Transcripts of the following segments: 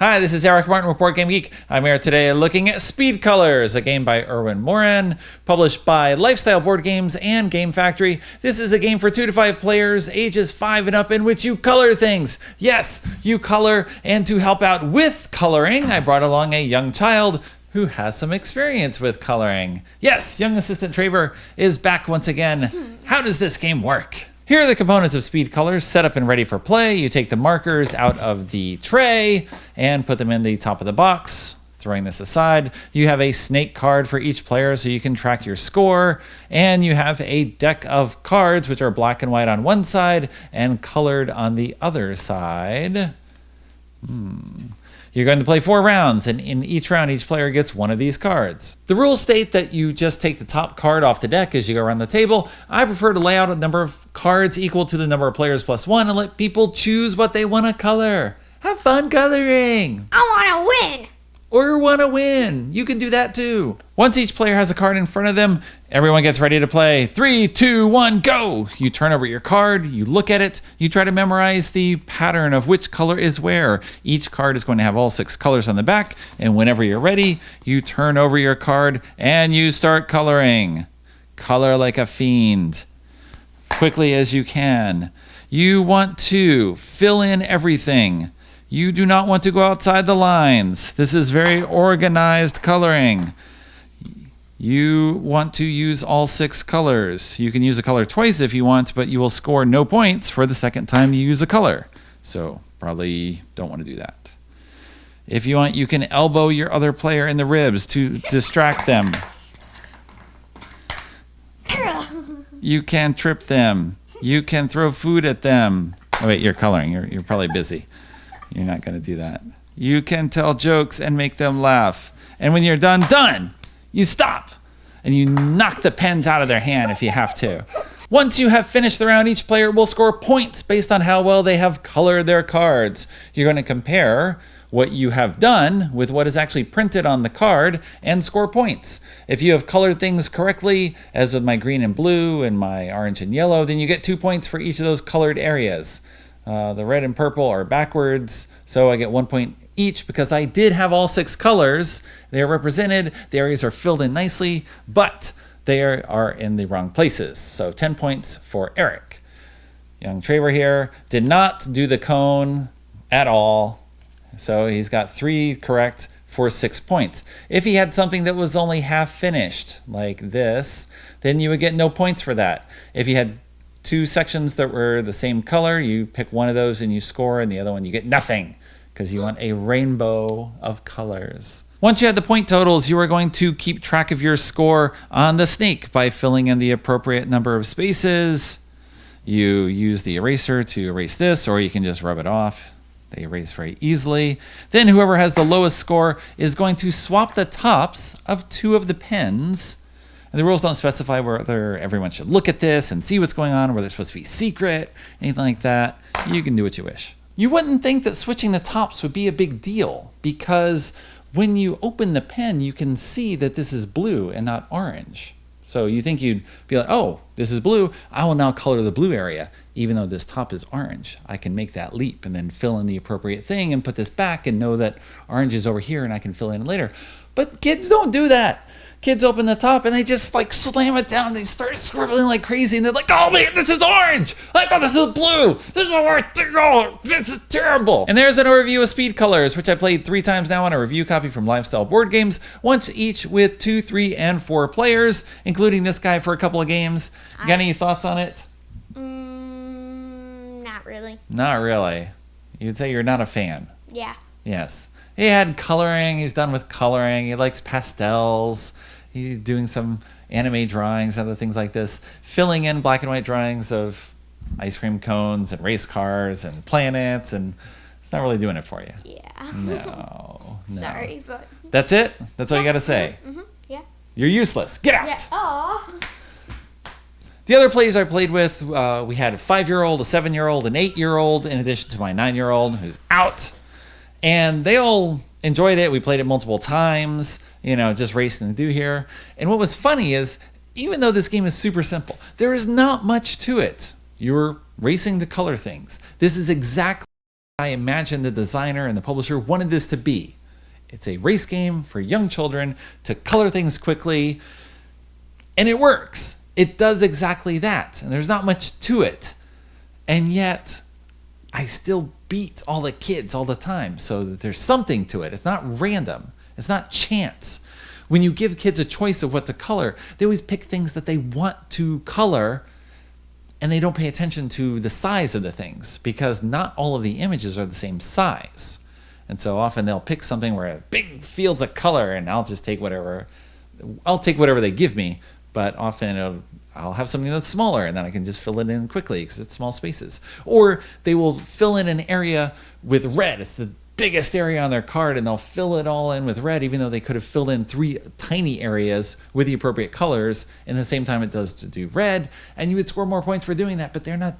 Hi, this is Eric Martin with Board Game Geek. I'm here today looking at Speed Colors, a game by Erwin Moran, published by Lifestyle Board Games and Game Factory. This is a game for 2 to 5 players, ages 5 and up, in which you color things. Yes, you color, and to help out with coloring, I brought along a young child who has some experience with coloring. Yes, young assistant Traver is back once again. How does this game work? Here are the components of Speed Colors set up and ready for play. You take the markers out of the tray and put them in the top of the box. Throwing this aside, you have a snake card for each player so you can track your score. And you have a deck of cards which are black and white on one side and colored on the other side. You're going to play 4 rounds, and in each round, each player gets one of these cards. The rules state that you just take the top card off the deck as you go around the table. I prefer to lay out a number of cards equal to the number of players plus 1 and let people choose what they want to color. Have fun coloring. I want to win. Or want to win. You can do that too. Once each player has a card in front of them, everyone gets ready to play. 3, 2, 1, go! You turn over your card, you look at it, you try to memorize the pattern of which color is where. Each card is going to have all 6 colors on the back, and whenever you're ready, you turn over your card and you start coloring. Color like a fiend. Quickly as you can. You want to fill in everything. You do not want to go outside the lines. This is very organized coloring. You want to use all 6 colors. You can use a color twice if you want, but you will score no points for the second time you use a color. So probably don't want to do that. If you want, you can elbow your other player in the ribs to distract them. You can trip them. You can throw food at them. Oh wait, you're coloring. You're probably busy. You're not going to do that. You can tell jokes and make them laugh. And when you're done, you stop. And you knock the pens out of their hand if you have to. Once you have finished the round, each player will score points based on how well they have colored their cards. You're going to compare what you have done with what is actually printed on the card and score points. If you have colored things correctly, as with my green and blue and my orange and yellow, then you get 2 points for each of those colored areas. The red and purple are backwards, so I get 1 point each because I did have all 6 colors. They are represented, the areas are filled in nicely, but they are in the wrong places. So 10 points for Eric. Young Traver here did not do the cone at all, so he's got 3 correct for 6 points. If he had something that was only half finished, like this, then you would get no points for that. If you had 2 sections that were the same color, you pick one of those and you score, and the other one you get nothing because you want a rainbow of colors. Once you have the point totals, you are going to keep track of your score on the snake by filling in the appropriate number of spaces. You use the eraser to erase this, or you can just rub it off. They erase very easily. Then whoever has the lowest score is going to swap the tops of 2 of the pens. And the rules don't specify whether everyone should look at this and see what's going on, or whether it's supposed to be secret, anything like that. You can do what you wish. You wouldn't think that switching the tops would be a big deal, because when you open the pen, you can see that this is blue and not orange. So you think you'd be like, oh, this is blue. I will now color the blue area. Even though this top is orange, I can make that leap and then fill in the appropriate thing and put this back and know that orange is over here and I can fill in later. But kids don't do that. Kids open the top and they just like slam it down. They start scribbling like crazy and they're like, oh man, this is orange. I thought this was blue. This is orange. Oh, this is terrible. And there's an overview of Speed Colors, which I played 3 times now on a review copy from Lifestyle Board Games, once each with 2, 3, and 4 players, including this guy for a couple of games. Got any thoughts on it? Not really. Not really. You'd say you're not a fan. Yeah. Yes. He had coloring. He's done with coloring. He likes pastels. He's doing some anime drawings, other things like this, filling in black and white drawings of ice cream cones and race cars and planets, and it's not really doing it for you. Yeah. No. Sorry, but... That's it? That's all you got to say? Yeah. You're useless. Get out! Yeah. Aw. The other players I played with, we had a 5-year-old, a 7-year-old, an 8-year-old, in addition to my 9-year-old who's out. And they all enjoyed it. We played it multiple times, just racing to do here. And what was funny is, even though this game is super simple, there is not much to it. You're racing to color things. This is exactly I imagine the designer and the publisher wanted this to be. It's a race game for young children to color things quickly, and it works. It does exactly that, and there's not much to it. And yet, I still beat all the kids all the time, so that there's something to it. It's not random. It's not chance. When you give kids a choice of what to color, they always pick things that they want to color, and they don't pay attention to the size of the things because not all of the images are the same size. And so often they'll pick something where big fields of color, and I'll just take whatever. I'll take whatever they give me, but often I'll have something that's smaller, and then I can just fill it in quickly because it's small spaces. Or they will fill in an area with red. It's the biggest area on their card, and they'll fill it all in with red, even though they could have filled in 3 tiny areas with the appropriate colors. And at the same time, it does to do red, and you would score more points for doing that. But they're not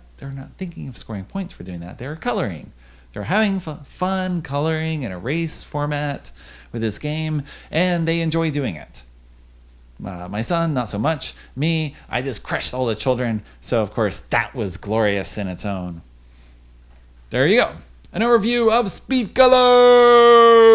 thinking of scoring points for doing that. They're coloring. They're having fun coloring in a race format with this game, and they enjoy doing it. My son, not so much. Me, I just crushed all the children. So, of course, that was glorious in its own. There you go. An overview of Speed Color!